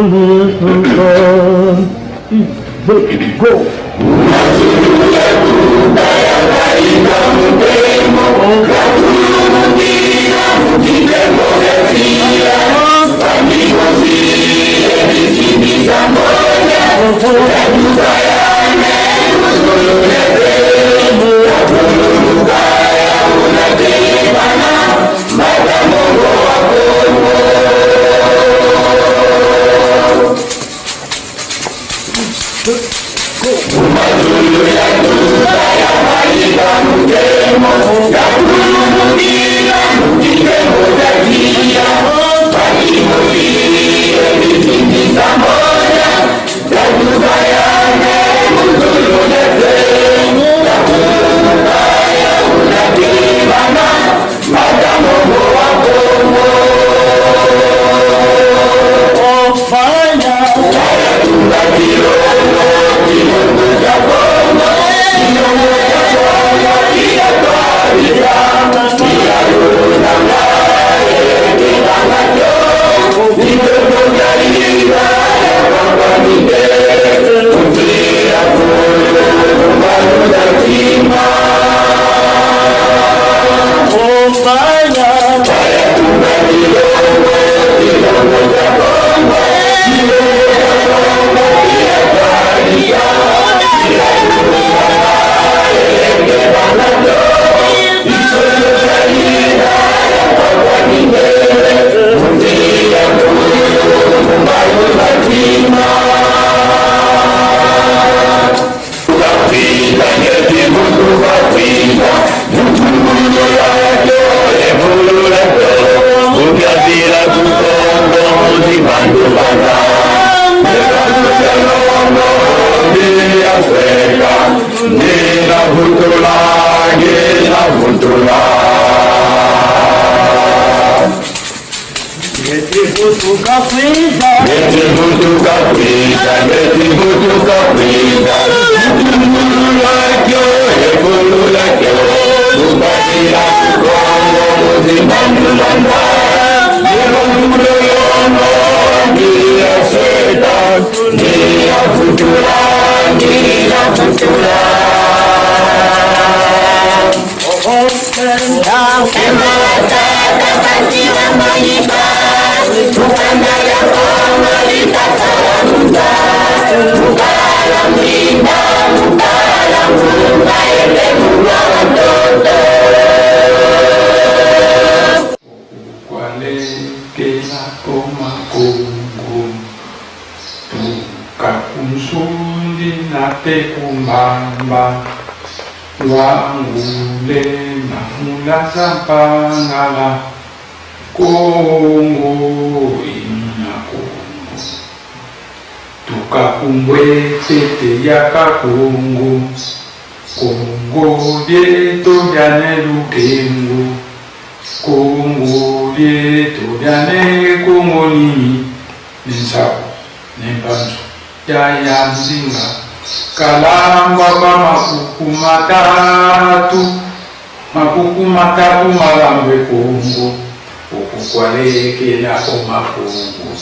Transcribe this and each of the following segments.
Go! Kumbamba wangule mahula sampangala Kongo ina Kongo tukakumbwe tete yaka Kongo Kongo lyeto lyane lukengo Kongo lyeto lyane Kongo nini ninsabu nempanzo yaya mzinga kalamba ba makuku matatu malambe Kongo okukwalekela omakongo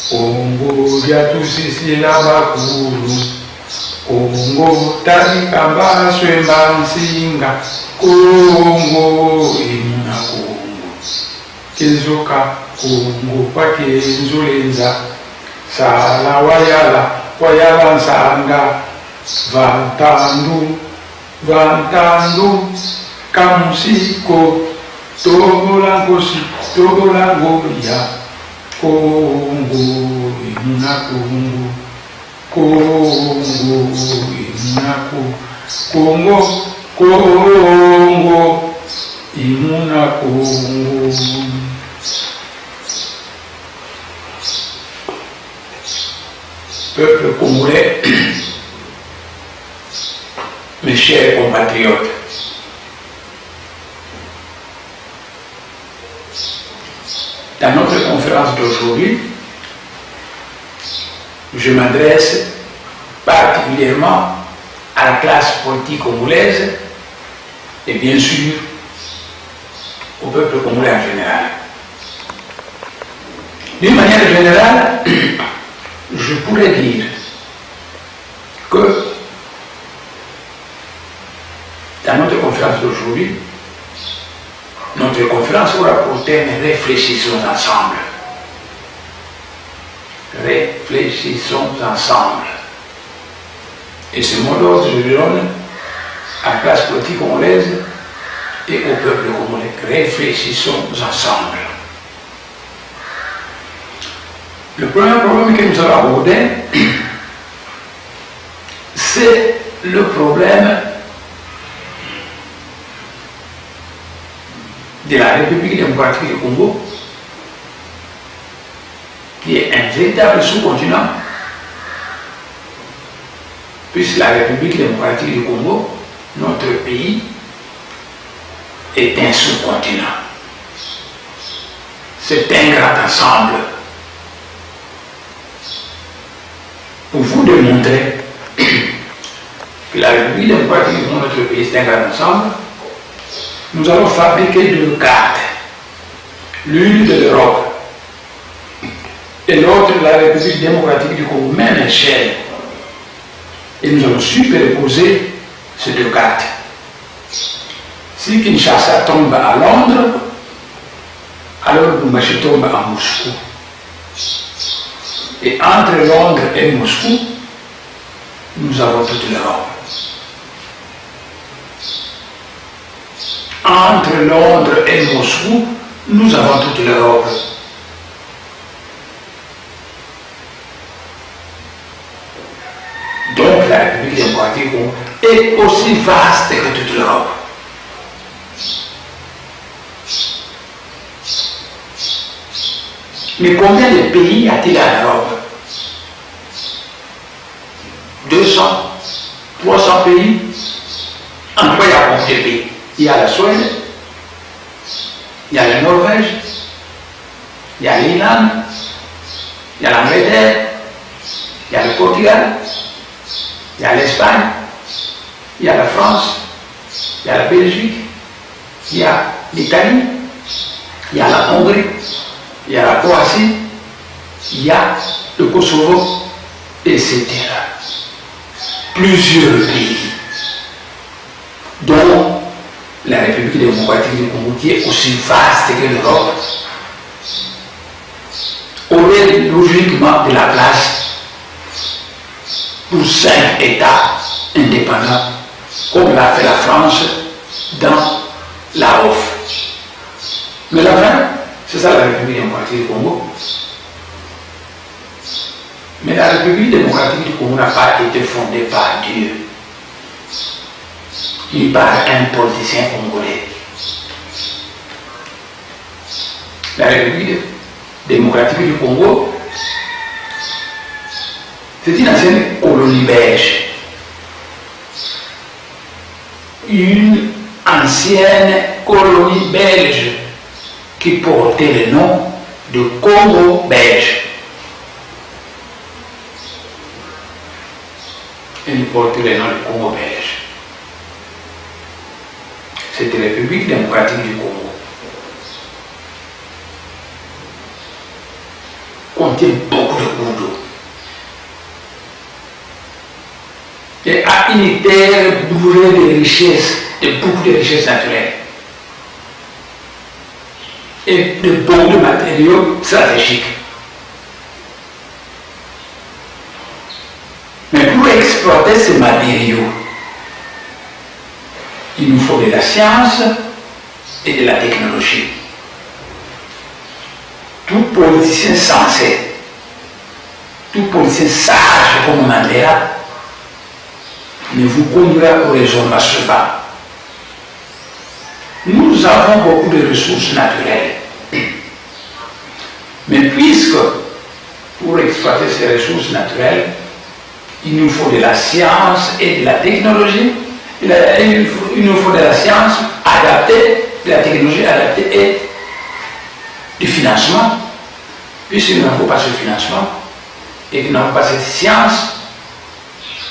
Kongo lyatusisila bakulu Kongo talikamba swemba nsinga Kongo ina Kongo kenzoka Kongo pakenzolenza sala wayala nsanga vantandu kamusiko tobola ngoya Kongo ina Kongo ina Kongo ina Kongo. Peuple congolais, mes chers compatriotes, dans notre conférence d'aujourd'hui, je m'adresse particulièrement à la classe politique congolaise et bien sûr au peuple congolais en général. D'une manière générale, pourrais dire que dans notre conférence d'aujourd'hui, notre conférence aura pour thème Réfléchissons ensemble. Réfléchissons ensemble. Et ce mot d'ordre, je le donne à la classe politique congolaise et au peuple congolais. Réfléchissons ensemble. Le premier problème que nous allons aborder, c'est le problème de la République démocratique du Congo, qui est un véritable sous-continent, puisque la République démocratique du Congo, notre pays, est un sous-continent. C'est un grand ensemble. Pour vous démontrer que la République démocratique de notre pays est un grand ensemble, nous allons fabriquer deux cartes. L'une de l'Europe et l'autre de la République démocratique du Congo, même échelle. Et nous allons superposer ces deux cartes. Si Kinshasa tombe à Londres, alors Lubumbashi tombe à Moscou. Et entre Londres et Moscou, nous avons toute l'Europe. Entre Londres et Moscou, nous avons toute l'Europe. Donc la République démocratique est aussi vaste que toute l'Europe. Mais combien de pays a-t-il en Europe? 200, 300 pays? En quoi il y a combien de pays? Il y a la Suède, il y a la Norvège, il y a l'Irlande, il y a l'Angleterre, il y a le Portugal, il y a l'Espagne, il y a la France, il y a la Belgique, il y a l'Italie, il y a la Hongrie, il y a la Croatie, il y a le Kosovo, etc. Plusieurs pays, dont la République démocratique du Congo, qui est aussi vaste que l'Europe, aurait logiquement de la place pour 5 États indépendants, comme l'a fait la France dans la OF. Mais la fin, c'est ça la République démocratique du Congo. Mais la République démocratique du Congo n'a pas été fondée par Dieu, ni par un politicien congolais. La République démocratique du Congo, c'est une ancienne colonie belge. Une ancienne colonie belge qui portait le nom de Congo belge. Elle portait le nom de Congo belge. Cette République démocratique du Congo contient beaucoup de cours d'eau et a une terre bourrée de richesses, de beaucoup de richesses naturelles et de beaucoup de matériaux stratégiques. Mais pour exploiter ces matériaux, il nous faut de la science et de la technologie. Tout politicien sensé, tout politicien sage comme Mandela ne vous conduira au raisonnement suivant. Nous avons beaucoup de ressources naturelles. Mais puisque pour exploiter ces ressources naturelles, il nous faut de la science et de la technologie, il nous faut de la science adaptée, de la technologie adaptée et du financement. Puisqu'il ne faut pas ce financement et qu'il n'avons pas cette science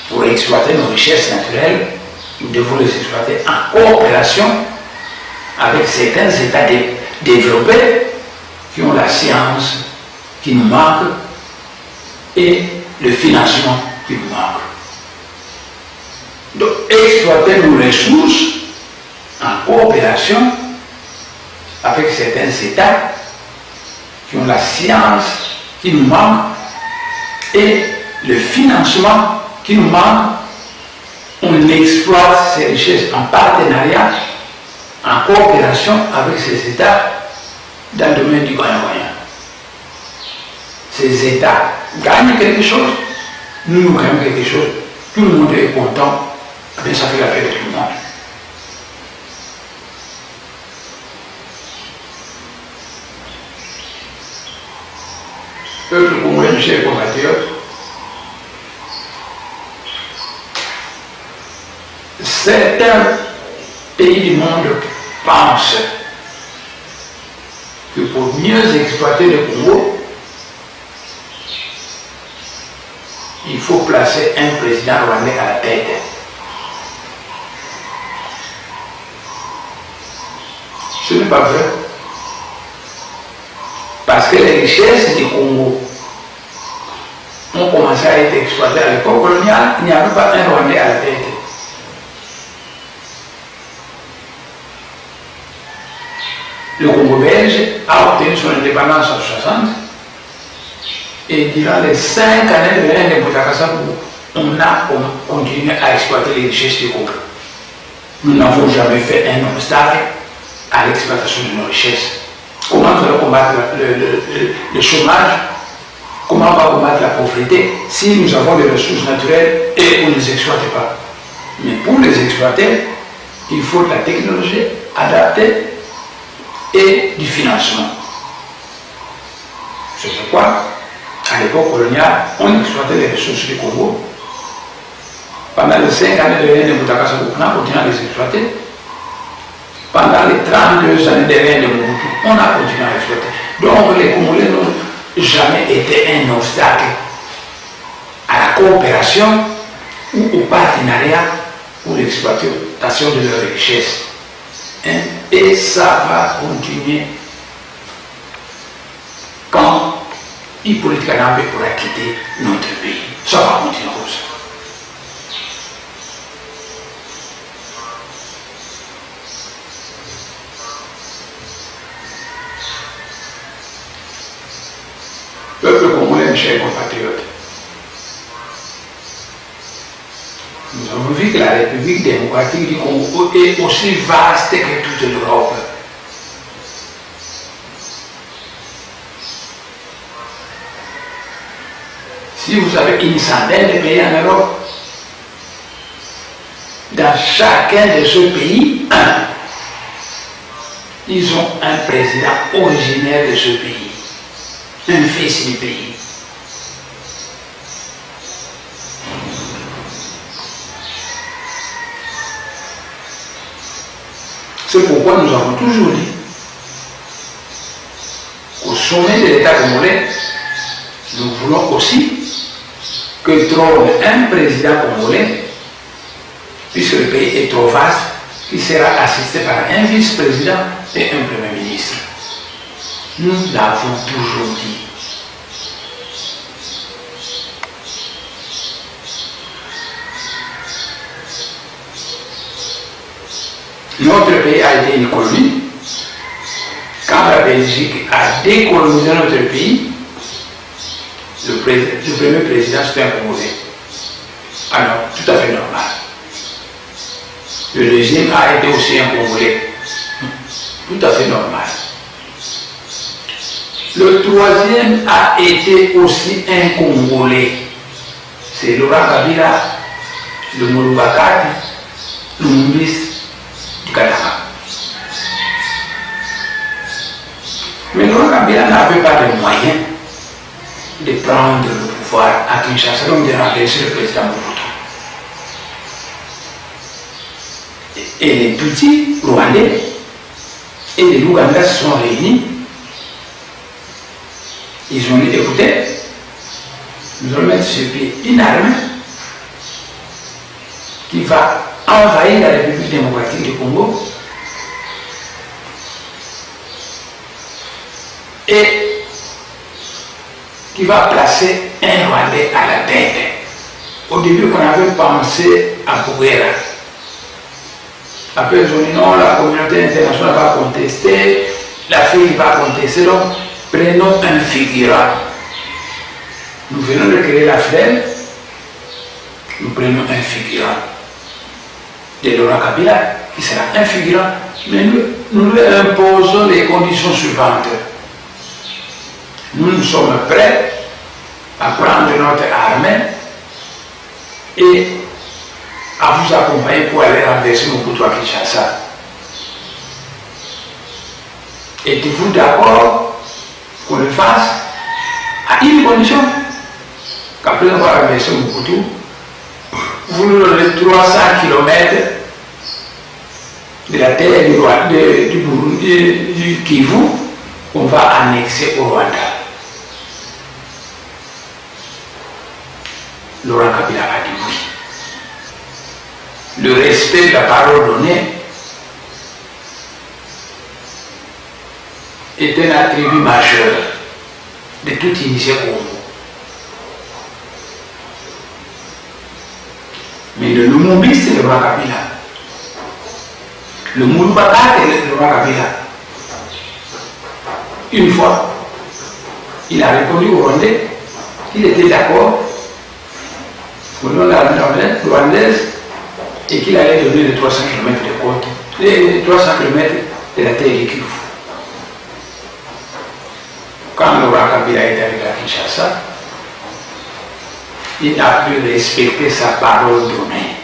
pour exploiter nos richesses naturelles, nous devons les exploiter en coopération avec certains États développés qui ont la science qui nous manque et le financement qui nous manque. Donc, exploiter nos ressources en coopération avec certains États qui ont la science qui nous manque et le financement qui nous manque, on exploite ces richesses en partenariat, en coopération avec ces États dans le domaine du gagnant-gagnant. Ces États gagnent quelque chose, nous gagnons quelque chose, tout le monde est content, et ça fait l'affaire de tout le monde. Peuple congolais, mes chers compatriotes, certains pays du monde pensent que pour mieux exploiter le Congo, il faut placer un président rwandais à la tête. Ce n'est pas vrai. Parce que les richesses du Congo ont commencé à être exploitées à l'époque coloniale, il n'y avait pas un Rwandais à la tête. Le Congo belge a obtenu son indépendance en 60 et durant les 5 années de l'année de Boutakasakou, on a continué à exploiter les richesses du Congo. Nous n'avons jamais fait un obstacle à l'exploitation de nos richesses. Comment nous allons combattre le chômage? Comment on va combattre la pauvreté si nous avons des ressources naturelles et on ne les exploite pas? Mais pour les exploiter, il faut de la technologie adaptée et du financement. C'est pourquoi, à l'époque coloniale, on exploitait les ressources du Congo. Pendant les 5 années de règne de Boutakasakou, on a continué à les exploiter. Pendant les 32 années de règne de Mobutu, on a continué à exploiter. Donc les Congolais n'ont jamais été un obstacle à la coopération ou au partenariat pour l'exploitation de leurs richesses. Et ça va continuer quand Hippolyte Kanambe pourra quitter notre pays. Ça va continuer comme ça. Peuple congolais, mes chers compatriotes, nous avons vu que la République démocratique du Congo est aussi vaste que toute l'Europe. Si vous avez une centaine de pays en Europe, dans chacun de ces pays, ils ont un président originaire de ce pays, un fils du pays. C'est pourquoi nous avons toujours dit qu'au sommet de l'État congolais, nous voulons aussi que trône un président congolais, puisque le pays est trop vaste, qui sera assisté par un vice-président et un premier ministre. Nous l'avons toujours dit. Notre pays a été une colonie. Quand la Belgique a décolonisé notre pays, le premier président c'était un Congolais. Alors, tout à fait normal. Le deuxième a été aussi un Congolais. Tout à fait normal. Le troisième a été aussi un Congolais. C'est Laurent Kabila, le Moulou-Bakati, le ministre du Katanga. Mais Laurent Kabila n'avait pas de moyens de prendre le pouvoir à Kinshasa, donc de remplacer le président Mobutu. Et les petits Rwandais et les Ougandais se sont réunis. Ils ont dit, écoutez, nous allons mettre sur pied une armée qui va envahir la République démocratique du Congo et qui va placer un Rwandais Rwandais à la tête. Au début, on avait pensé à Bouguera. Après, ils ont dit non, la communauté internationale va contester, l'Afrique va contester, donc prenons un figurant. Nous venons de créer la FLEL, nous prenons un figurant de Laurent Kabila, qui sera un figurant, mais nous lui imposons les conditions suivantes. Nous sommes prêts à prendre notre armée et à vous accompagner pour aller renverser Mobutu à Kinshasa. Êtes-vous d'accord qu'on le fasse à une condition? Qu'après avoir renversé Mobutu, vous nous donnez 300 km de la terre du Burundi, du Kivu, qu'on va annexer au Rwanda. Laurent Kabila a dit oui. Le respect de la parole donnée est un attribut majeur de tout initié Congo. Mais le Lumumbi, c'est Laurent Kabila. Le Moulbaka, c'est Laurent Kabila. Une fois, il a répondu aux Rwandais qu'il était d'accord pour l'armée rwandaise et qu'il allait donner les 300 km de côte, les 300 km de la terre du Kivu. Quand Laurent Kabila est arrivé à Kinshasa, il n'a plus respecté sa parole donnée.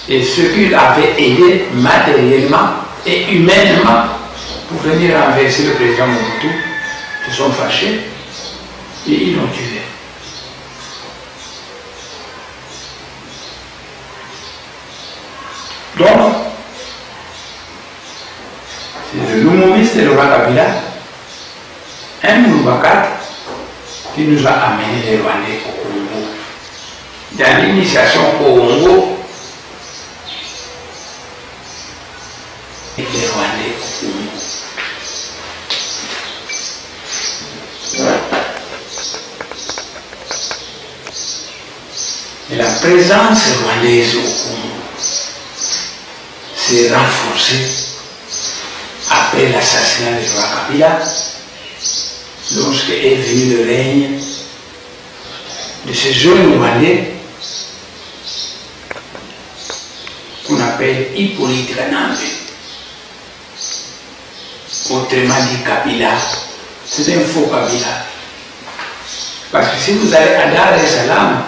Et ceux qui l'avaient aidé matériellement et humainement pour venir renverser le président Mobutu se sont fâchés et ils l'ont tué. Donc, c'est le Lumumiste et Laurent Kabila, un Moulbakat qui nous a amené les Rwandais au Congo. Dans l'initiation au Congo, et les Rwandais au Congo. Et la présence rwandaise au Congo s'est renforcée après l'assassinat de Laurent Kabila, lorsque est venu le règne de ce jeune Rwandais qu'on appelle Hippolyte Kanambe. Autrement dit Kabila, c'est un faux Kabila. Parce que si vous allez à Dar es Salaam,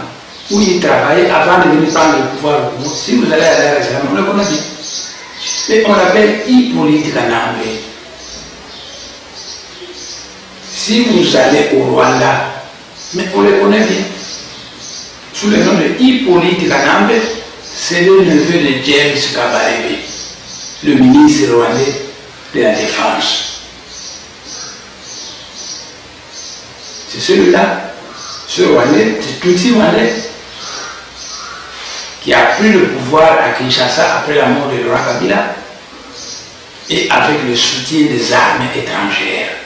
où il travaillait avant de venir prendre le pouvoir au Congo, si vous allez à Dar es Salaam, on le connaît bien. Mais on l'appelle Hippolyte Kanambe. Si vous allez au Rwanda, mais on le connaît bien, sous le nom de Hippolyte Kanambe, c'est le neveu de James Kabarebe, le ministre rwandais de la Défense. C'est celui-là, ce Rwandais, c'est Tutsi Rwandais, qui a pris le pouvoir à Kinshasa après la mort de Laurent Kabila et avec le soutien des armées étrangères.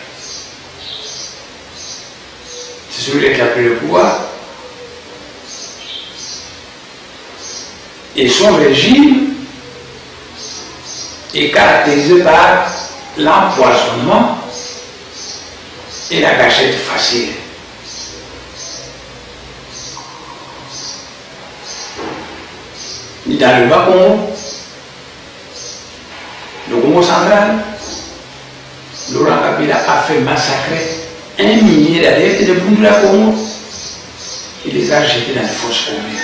C'est celui-là qui a pris le pouvoir. Et son régime est caractérisé par l'empoisonnement et la gâchette facile. Dans le Bas-Congo, le Congo central, Laurent Kabila a fait massacrer 1 millier d'adeptes de Bundula Congo. Il les a jetés dans les fosses communes.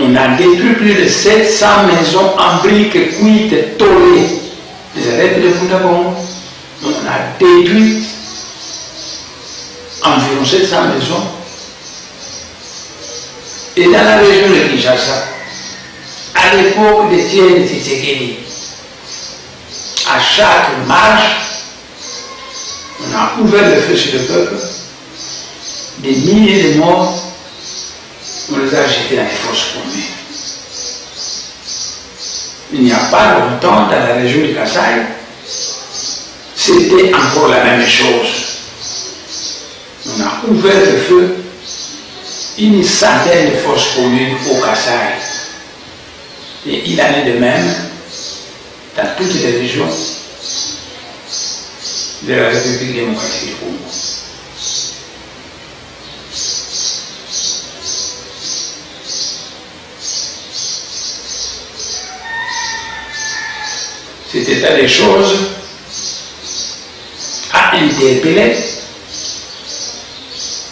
On a détruit plus de 700 maisons en briques cuites, tollées. Les adeptes de Bundula Congo. On a détruit environ 700 maisons. Et dans la région de Kinshasa, à l'époque de Tiens Tshisekedi, à chaque marche, on a ouvert le feu sur le peuple, des milliers de morts, on les a jetés dans les fosses communes. il n'y a pas longtemps dans la région du Kasaï, c'était encore la même chose. On a ouvert le feu une centaine de fosses communes au Kasaï. Et il en est de même dans toutes les régions de la République démocratique du Congo. Cet état des choses a interpellé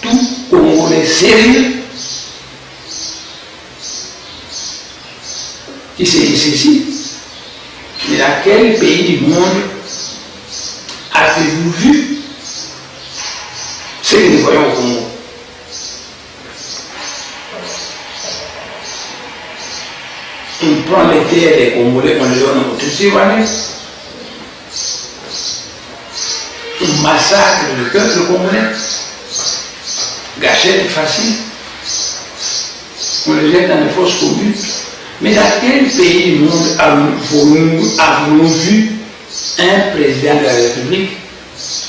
tout Congolais sérieux qui se dit ceci, mais dans quel pays du monde avez-vous vu ce que nous voyons au Congo? On prend les terres des Congolais, on les donne aux Tutsis, on massacre le peuple congolais, gâchette facile, on les jette dans les fosses communes. Mais dans quel pays du monde avons-nous vu un président de la République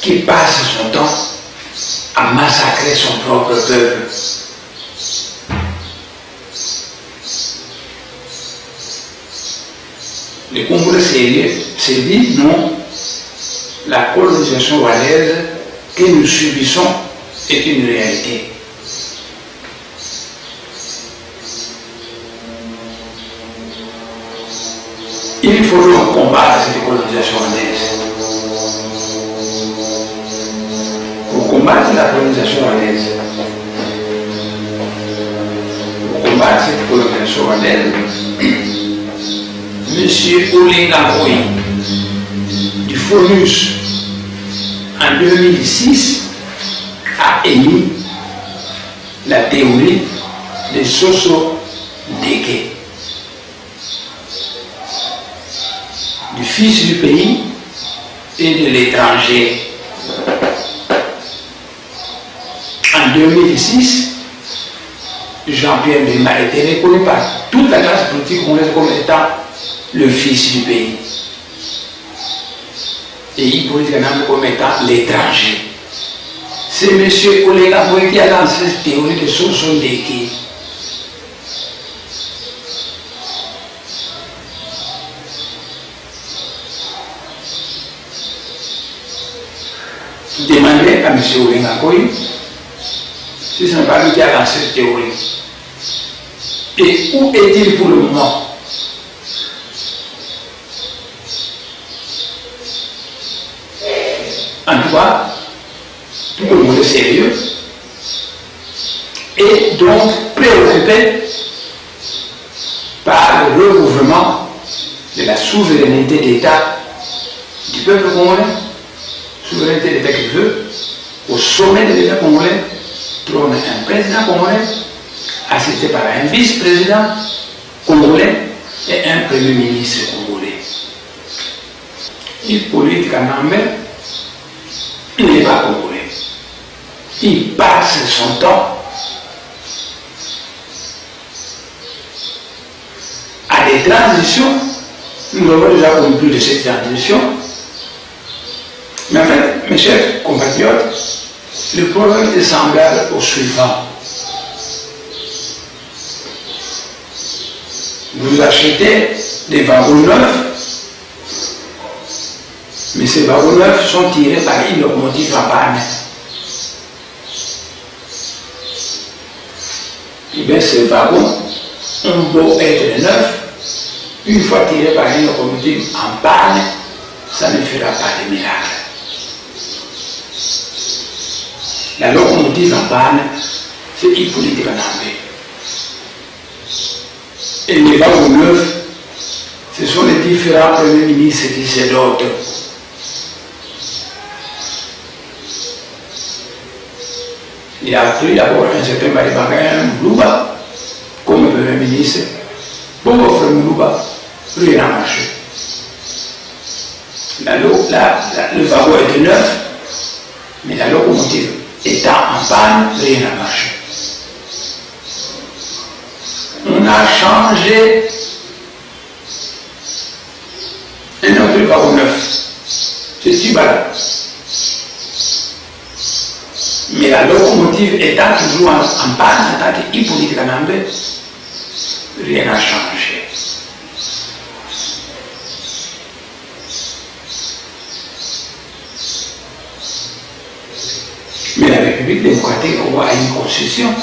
qui passe son temps à massacrer son propre peuple? Les Congolais sérieux se disent non, la colonisation rwandaise que nous subissons est une réalité. Il faut donc combattre cette colonisation rwandaise. Pour combattre la colonisation rwandaise, pour combattre cette colonisation rwandaise, M. Olenga Ngoyi du FONUS en 2006 a émis la théorie de Soso Ndeke, du fils du pays et de l'étranger. En 2006, Jean-Pierre Bemba a été reconnu par toute la classe politique congolaise comme étant le fils du pays. Et il politique comme étant l'étranger. C'est M. Olenga Ngoyi qui a lancé cette théorie de Soso Ndeke. Demandez à M. Olenga Ngoyi si ce n'est pas lui qui a lancé cette théorie. Et où est-il pour le moment? En tout cas, tout le monde est sérieux et donc préoccupé par le recouvrement de la souveraineté d'État du peuple congolais, souveraineté d'État qu'il veut, au sommet de l'État congolais, trône un président congolais, assisté par un vice-président congolais et un premier ministre congolais. Hippolyte Kanambe, il n'est pas congolais. Il passe son temps à des transitions. Nous avons déjà connu plus de cette transition. Mais en fait, mes chers compatriotes, le problème est semblable au suivant. Vous achetez des wagons neufs, mais ces wagons neufs sont tirés par une locomotive en panne. Et bien ces wagons ont beau être neufs, une fois tirés par une locomotive en panne, ça ne fera pas de miracle. La locomotive en panne, c'est Hippolyte Kanambe. Et les wagons neufs, ce sont les différents premiers ministres qui se dotent. Il a pris d'abord un certain Maribagin Moulouba comme premier ministre. Bon, frère Moulouba, rien n'a marché. Le wagon était neuf, mais la locomotive étant en panne, rien n'a marché. On a changé Un autre barreau neuf. C'est Tibala. Mais la locomotive étant toujours en panne en tant qu'Hippolyte Kanambe, rien n'a changé. Mais la République démocratique du Congo a une constitution.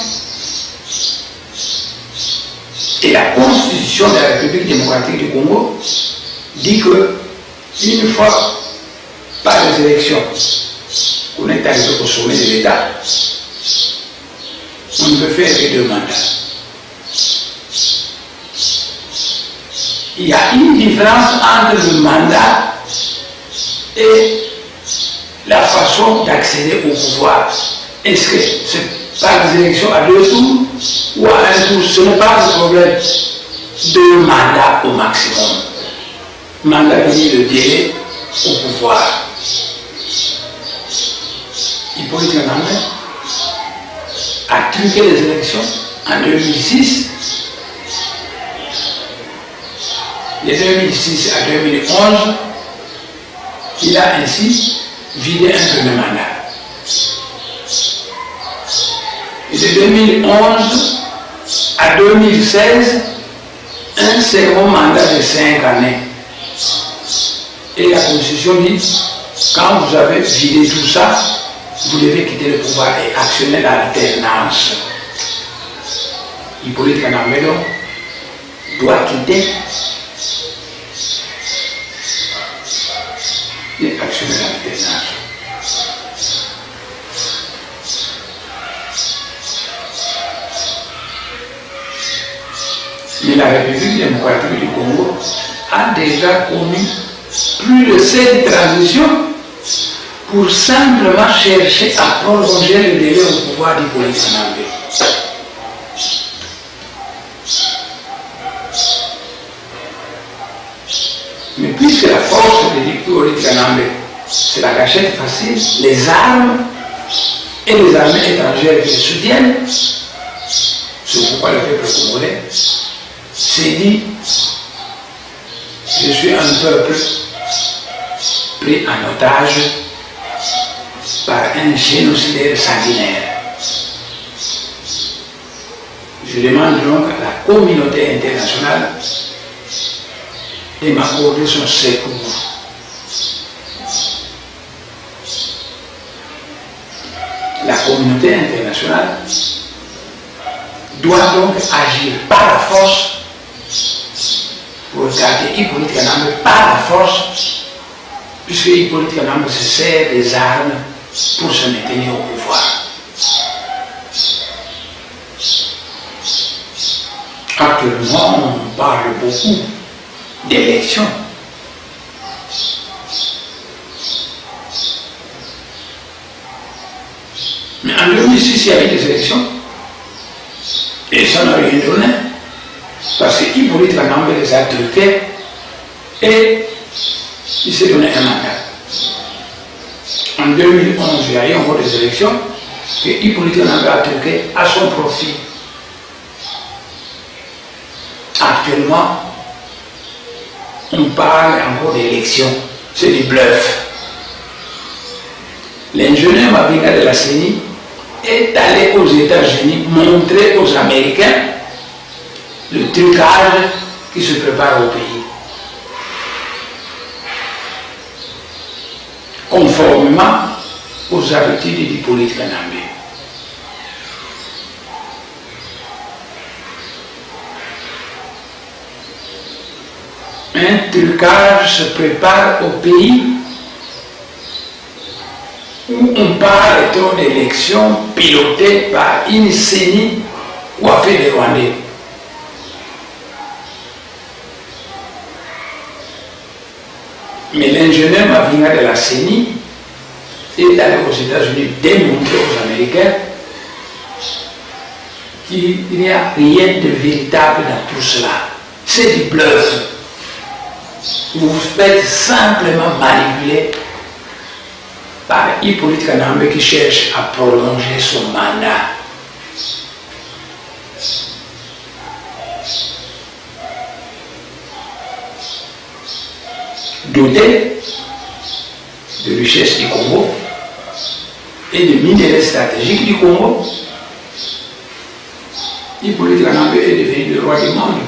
Et la constitution de la République démocratique du Congo dit que une fois par les élections, on est arrivé au sommet de l'État, on ne peut faire que 2 mandats. Il y a une différence entre le mandat et la façon d'accéder au pouvoir. Est-ce que c'est par les élections à 2 tours ou à 1 tour? Ce n'est pas le problème. 2 mandats au maximum. Mandat veut dire le délai au pouvoir. Hippolyte Kanambe a truqué les élections en 2006. De 2006 à 2011, il a ainsi vidé un premier mandat. Et de 2011 à 2016, un second mandat de 5 années. Et la Constitution dit, quand vous avez vidé tout ça, vous devez quitter le pouvoir et actionner l'alternance. Hippolyte Kanambe doit quitter et actionner l'alternance. Mais la République démocratique du Congo a déjà connu plus de 7 transitions pour simplement chercher à prolonger le délai au pouvoir d'Hippolyte Kanambe. Mais puisque la force de Hippolyte Kanambe, c'est la gâchette facile, les armes et les armées étrangères qui le soutiennent, c'est pourquoi le peuple congolais s'est dit, je suis un peuple pris en otage par un génocidaire sanguinaire. Je demande donc à la communauté internationale de m'accorder son secours. La communauté internationale doit donc agir par la force pour garder Hippolyte Kanambe par la force, puisque Hippolyte Kanambe se sert des armes pour se maintenir au pouvoir. Actuellement, on parle beaucoup d'élections. Mais en 2006, il y avait des élections et ça n'a rien donné. Parce que Hippolyte Kanambe les a truqués et il s'est donné un mandat. En 2011, il y a eu encore des élections que Hippolyte Kanambe a truqué à son profit. Actuellement, on parle encore d'élections. C'est du bluff. L'ingénieur Mavinga de la CENI est allé aux États-Unis montrer aux Américains le trucage qui se prépare au pays. Conformément aux habitudes d'Hippolyte Kanambe. Un trucage se prépare au pays où on parle d'élections pilotées par une CENI coiffée de Rwandais. Mais l'ingénieur Mavinga de la CENI est allé aux États-Unis démontrer aux Américains qu'il n'y a rien de véritable dans tout cela. C'est du bluff. Vous vous faites simplement manipuler par Hippolyte Kanambe qui cherche à prolonger son mandat. doté de richesses du Congo et de minéraux stratégiques du Congo, Hippolyte Kanambe est devenu le roi du monde,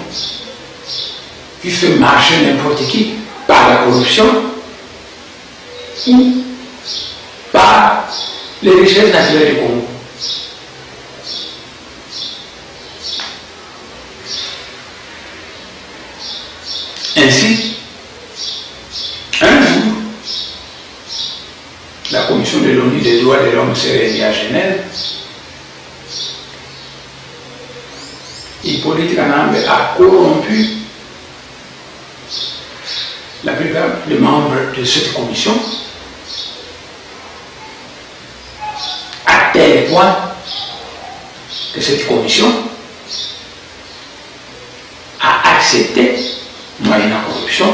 qui fait marcher n'importe qui par la corruption ou par les richesses naturelles du Congo. Ainsi, un jour, la commission de l'ONU des droits de l'homme s'est réunie à Genève. Hippolyte Kanambe a corrompu la plupart des membres de cette commission à tel point que cette commission a accepté, moyennant corruption,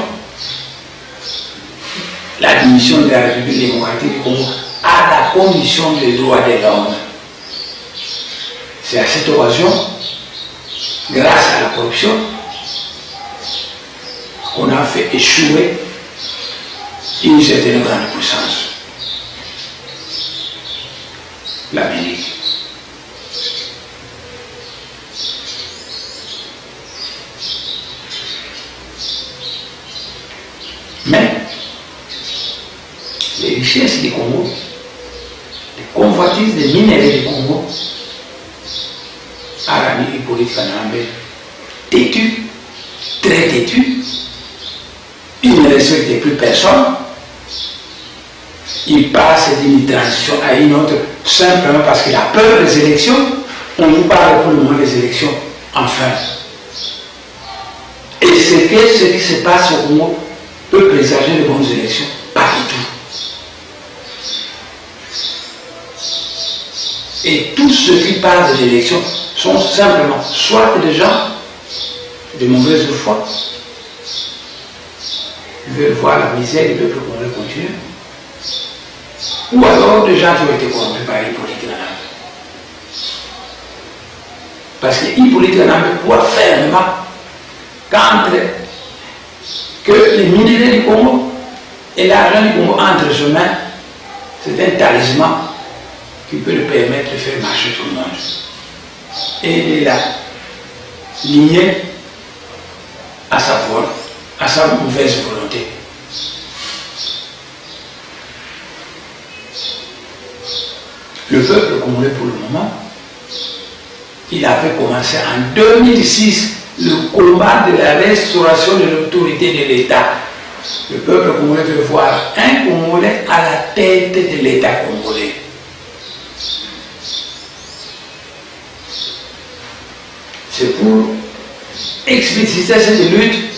l'admission de la République démocratique du Congo à la commission des droits de l'homme. C'est à cette occasion, grâce à la corruption, qu'on a fait échouer une certaine grande puissance, l'Amérique. Mais les richesses du Congo, les convoitises des minéraux du Congo, a rendu Hippolyte Kanambe têtu, très têtu. Il ne respecte plus personne. Il passe d'une transition à une autre simplement parce qu'il a peur des élections. On nous parle pour le moment des élections, enfin. Et ce qui se passe au Congo peut présager de bonnes élections. Pas du tout. Et tous ceux qui parlent des élections sont simplement soit des gens de mauvaise foi, qui veulent voir la misère du peuple congolais continuer, ou alors des gens qui ont été corrompus par Hippolyte Kanambe. Parce que Hippolyte Kanambe croit fermement que les minéraux du Congo et l'argent du Congo entre ses mains, c'est un talisman qui peut le permettre de faire marcher tout le monde. Et il est là, lié à sa mauvaise volonté. Le peuple congolais, pour le moment, il avait commencé en 2006 le combat de la restauration de l'autorité de l'État. Le peuple congolais veut voir un Congolais à la tête de l'État congolais. C'est pour expliciter cette lutte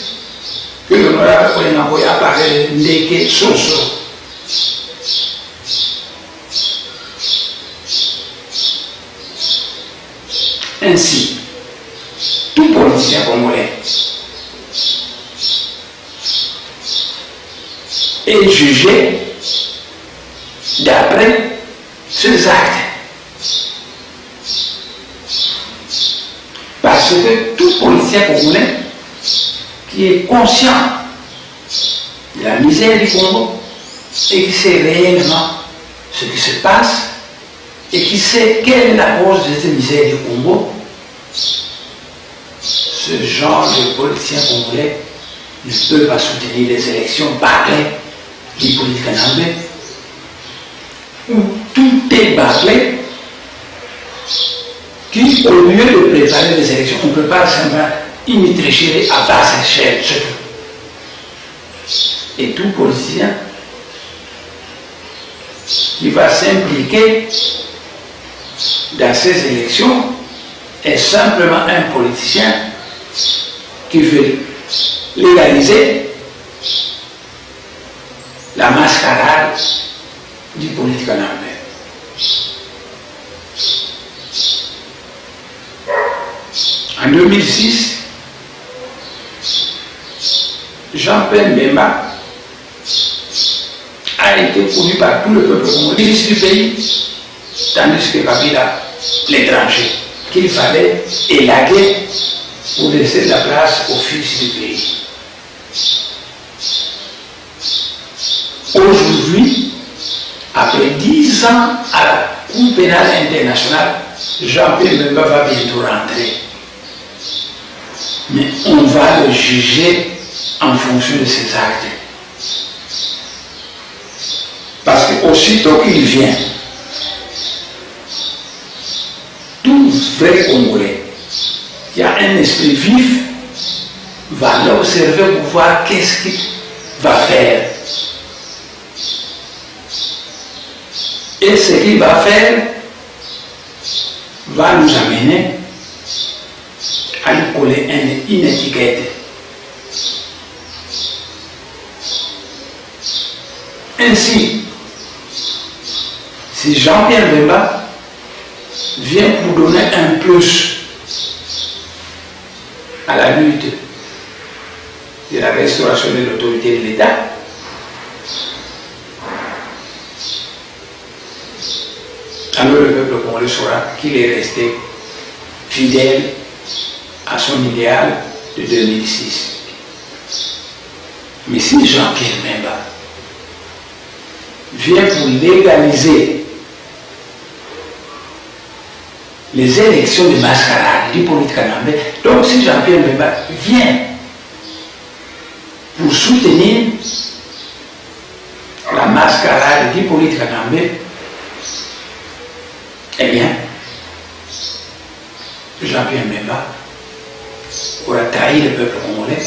que l'honorable Olenangoya a parlé de Ndeke Soso. Ainsi, tout politicien congolais est jugé d'après ses actes. Parce que tout politicien congolais qui est conscient de la misère du Congo et qui sait réellement ce qui se passe et qui sait quelle est la cause de cette misère du Congo, ce genre de politicien congolais ne peut pas soutenir les élections bâclées d'Hippolyte Kanambe, où tout est bâclé, qui, au lieu de préparer les élections, on prépare simplement une tricherie à basse échelle, c'est tout. Et tout politicien qui va s'impliquer dans ces élections est simplement un politicien qui veut légaliser la mascarade d'Hippolyte Kanambe. En 2006, Jean-Pierre Mbemba a été connu par tout le peuple congolais, ministre du pays, tandis que Kabila, l'étranger, qu'il fallait élaguer pour laisser la place au fils du pays. Aujourd'hui, après 10 ans à la Cour pénale internationale, Jean-Pierre Bemba va bientôt rentrer. Mais on va le juger en fonction de ses actes. Parce qu'aussitôt qu'il vient, tout vrai Congolais qui a un esprit vif va l'observer pour voir qu'est-ce qu'il va faire. Et ce qu'il va faire va nous amener à lui coller une étiquette. Ainsi, si Jean-Pierre Bemba vient pour donner un plus à la lutte de la restauration de l'autorité de l'État, alors le peuple congolais saura qu'il est resté fidèle à son idéal de 2006. Mais si Jean-Pierre Bemba vient pour légaliser les élections de mascarade du politique canambé, donc si Jean-Pierre Bemba vient pour soutenir la mascarade du politique canambé, eh bien, Jean-Pierre Bemba aura trahi le peuple congolais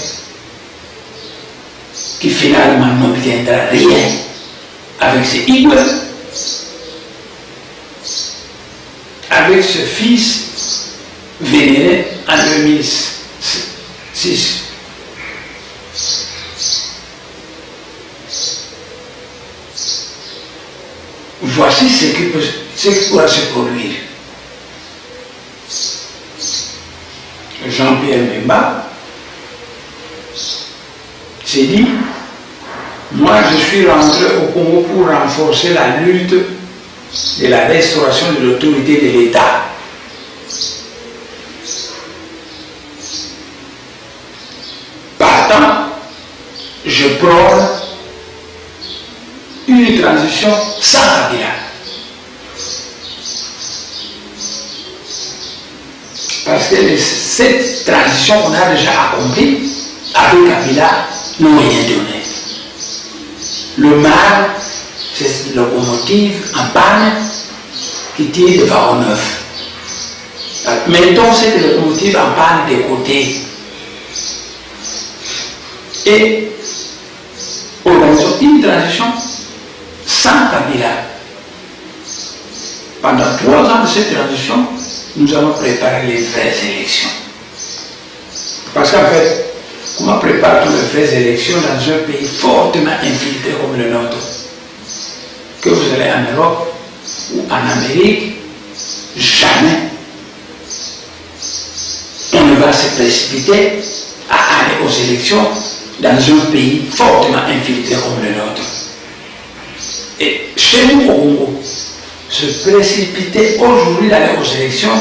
qui finalement n'obtiendra rien avec ce Igwe, avec ce fils vénéré en 2006. Voici ce qui pourra se produire. Jean-Pierre Bemba s'est dit, moi je suis rentré au Congo pour renforcer la lutte de la restauration de l'autorité de l'État. Partant, je prône une transition sans Kabila. Parce que cette transition qu'on a déjà accomplie avec Kabila n'ont rien donné. Le mal, c'est une locomotive en panne qui tire de Varoneuf. Mettons cette locomotive en panne des côtés. Et organisons une transition sans Kabila. Pendant 3 ans de cette transition, nous allons préparer les vraies élections. Parce qu'en fait, comment prépare-t-on les vraies élections dans un pays fortement infiltré comme le nôtre? Que vous allez en Europe ou en Amérique, jamais on ne va se précipiter à aller aux élections dans un pays fortement infiltré comme le nôtre. Et chez nous au Congo, se précipiter aujourd'hui d'aller aux élections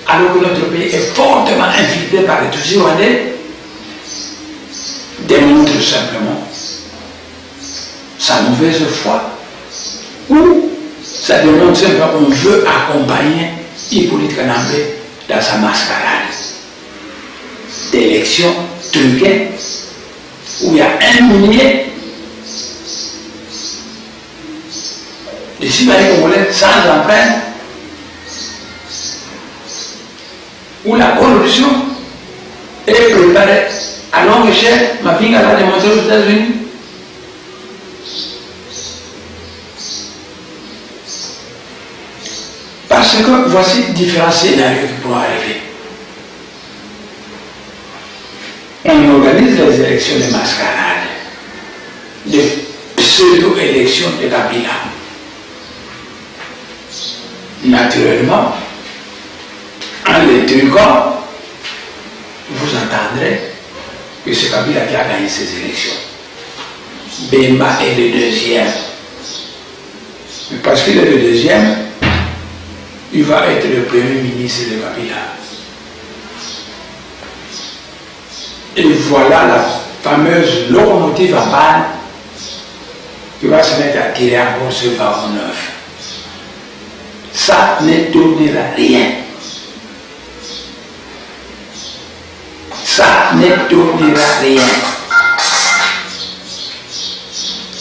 alors que notre pays est fortement infiltré par les Tutsis rwandais démontre simplement sa mauvaise foi ou ça démontre simplement qu'on veut accompagner Hippolyte Kanambé dans sa mascarade d'élections truquées où il y a 1 millier de citoyens congolais sans empreinte, où la corruption est préparée à longue échelle. Ma fille l'a démontré aux États-Unis. Parce que voici différents scénarios qui pourront arriver. On organise les élections de mascarade, de pseudo-élections de Kabila. Naturellement, en les truquant, vous entendrez que c'est Kabila qui a gagné ces élections. Bemba est le deuxième. Mais parce qu'il est le deuxième, il va être le premier ministre de Kabila. Et voilà la fameuse locomotive en panne qui va se mettre à tirer encore ce wagon neuf. Ça ne donnera rien. Ça ne donnera rien.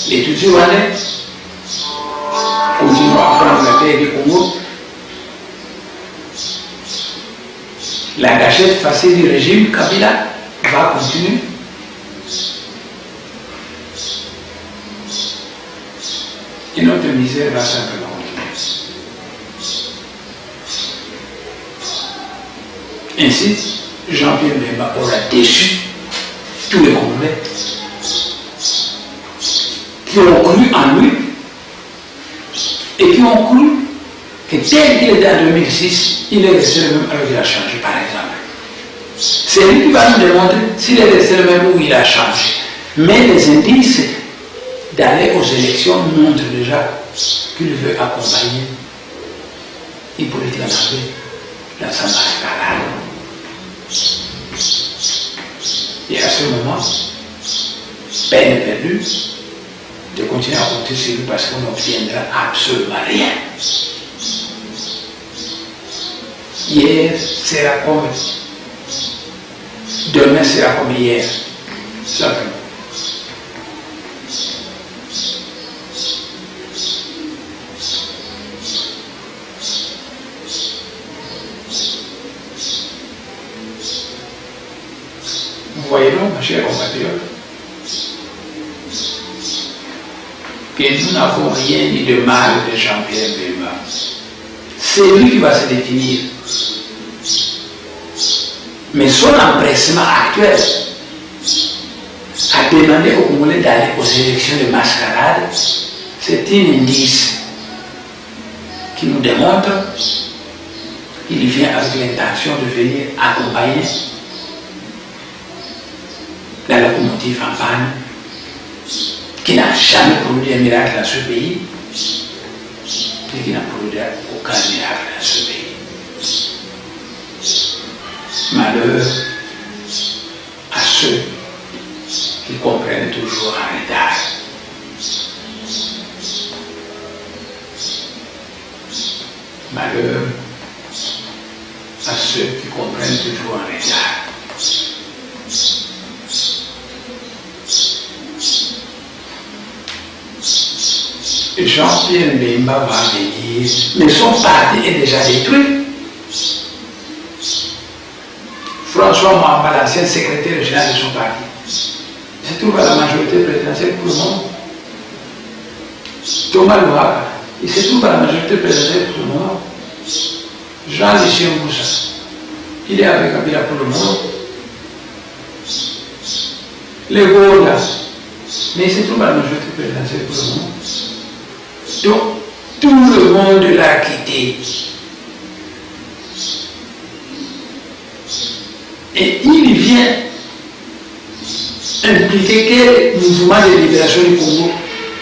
Les Tutsis rwandais continuent à prendre la terre du Congo. La gâchette facile du régime Kabila va continuer. Et notre misère va simplement continuer. Ainsi, Jean-Pierre Bemba aura déçu tous les Congolais qui ont cru en lui et qui ont cru que tel qu'il était en 2006, il est resté le même alors qu'il a changé, par exemple. C'est lui qui va nous démontrer s'il est resté le même ou il a changé. Mais les indices d'aller aux élections montrent déjà qu'il veut accompagner une politique en Afrique dans sa mascarade. Et à ce moment, peine perdue de continuer à compter sur lui parce qu'on n'obtiendra absolument rien. Hier sera comme demain sera comme hier. Simplement. Vous voyez donc, ma chère compatriote, que nous n'avons rien dit de mal de Jean-Pierre Bemba. C'est lui qui va se définir. Mais son empressement actuel à demander aux Congolais d'aller aux élections de mascarade, c'est un indice qui nous démontre qu'il vient avec l'intention de venir accompagner la locomotive en panne qui n'a jamais produit un miracle dans ce pays et qui n'a produit aucun miracle dans ce pays. Malheur à ceux qui comprennent toujours en retard. Malheur à ceux qui comprennent toujours en retard. Jean-Pierre Bemba va venir, mais son parti est déjà détruit. François Mahamba, l'ancien secrétaire général de son parti, se trouve à la majorité présidentielle pour le moment. Thomas Louaka, il se trouve à la majorité présidentielle pour le moment. Jean-Lucien Moussa, il est avec Kabila pour le moment. Les Gola, mais il se trouve à la majorité présidentielle pour le moment. Donc, tout le monde l'a quitté. Et il vient impliquer quel mouvement de libération du Congo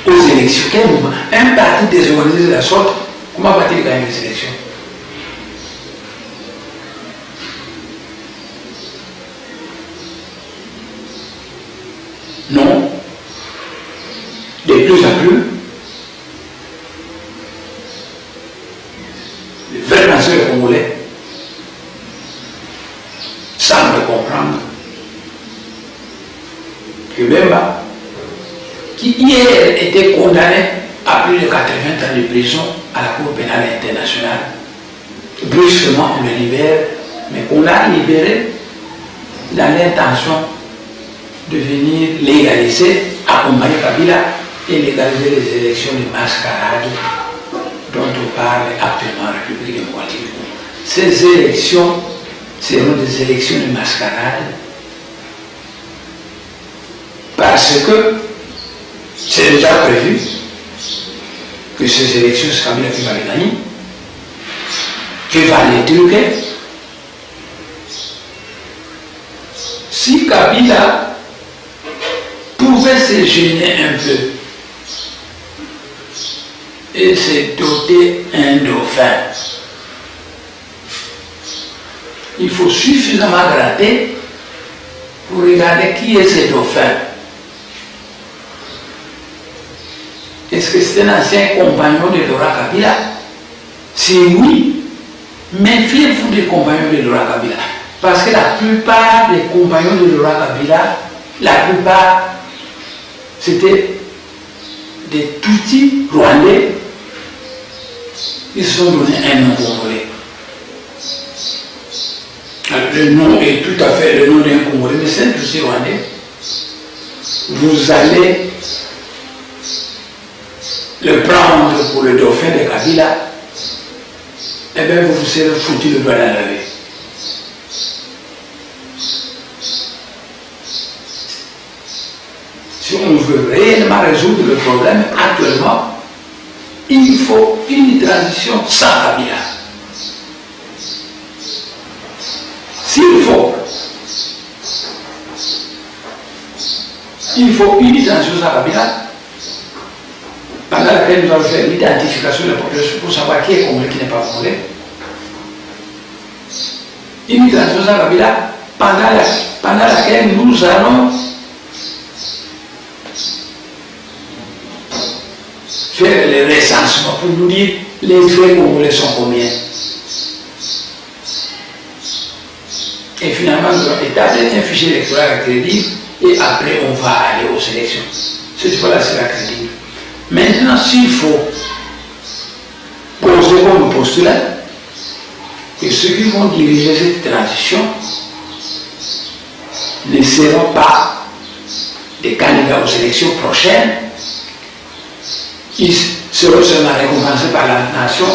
aux élections. Quel mouvement? Un parti désorganisé de la sorte, comment va-t-il gagner les élections? Non. De plus en plus, les vrais penseurs congolais semblent comprendre que Bemba, qui hier était condamné à plus de 80 ans de prison à la Cour pénale internationale, brusquement on le libère, mais on l'a libéré dans l'intention de venir légaliser, accompagner Kabila et légaliser les élections de mascarade dont on parle actuellement en République démocratique du Congo. Ces élections seront des élections de mascarade parce que c'est déjà prévu que ces élections, c'est Kabila qui va les gagner, qui va les truquer. Si Kabila pouvait se gêner un peu et se doter un dauphin, il faut suffisamment gratter pour regarder qui est ce dauphin. est-ce que c'est un ancien compagnon de Laurent Kabila? Si oui, méfiez-vous des compagnons de Laurent Kabila. Parce que la plupart des compagnons de Laurent Kabila, la plupart, c'était des Tutsis rwandais. Ils se sont donné un nom congolais. Le nom est tout à fait le nom d'un Congolais, mais c'est un Tutsi rwandais. Vous allez le prendre pour le dauphin de Kabila, eh bien vous vous serez foutu le doigt dans l'œil. Si on veut réellement résoudre le problème actuellement, il faut une transition sans Kabila. S'il faut, il faut une transition sans Kabila, pendant laquelle nous allons faire l'identification de la population pour savoir qui est congolais, qui n'est pas congolais. Une transition sans Kabila, pendant laquelle nous allons faire le recensement pour nous dire les vrais congolais sont combien. Et finalement, nous allons établir un fichier électoral crédible et après on va aller aux élections. Cette fois-là, c'est la crédible. Maintenant, s'il faut poser comme postulat que ceux qui vont diriger cette transition ne seront pas des candidats aux élections prochaines, ils seront seulement récompensés par la nation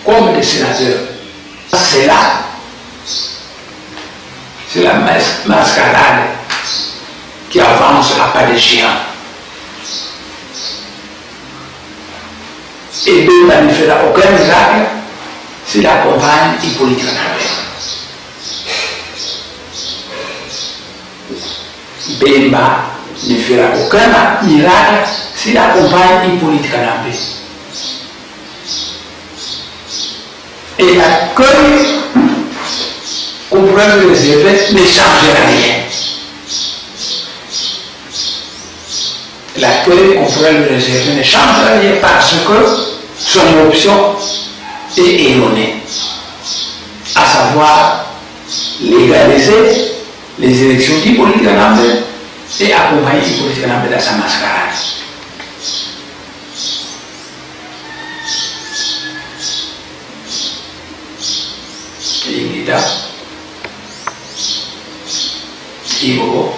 comme des sénateurs. C'est là, c'est la mascarade qui avance à pas de géant. Et Bemba ne fera aucun miracle s'il accompagne Hippolyte Kanambe. Bemba ne fera aucun miracle s'il accompagne Hippolyte Kanambe. Et l'accueil qu'on pourrait lui réserver ne changera rien. L'accueil qu'on pourrait lui réserver ne changera rien parce que son option est erronée. À savoir légaliser les élections d'Hippolyte Kanambe et accompagner Hippolyte Kanambe dans sa mascarade. Ingida, Ibogo,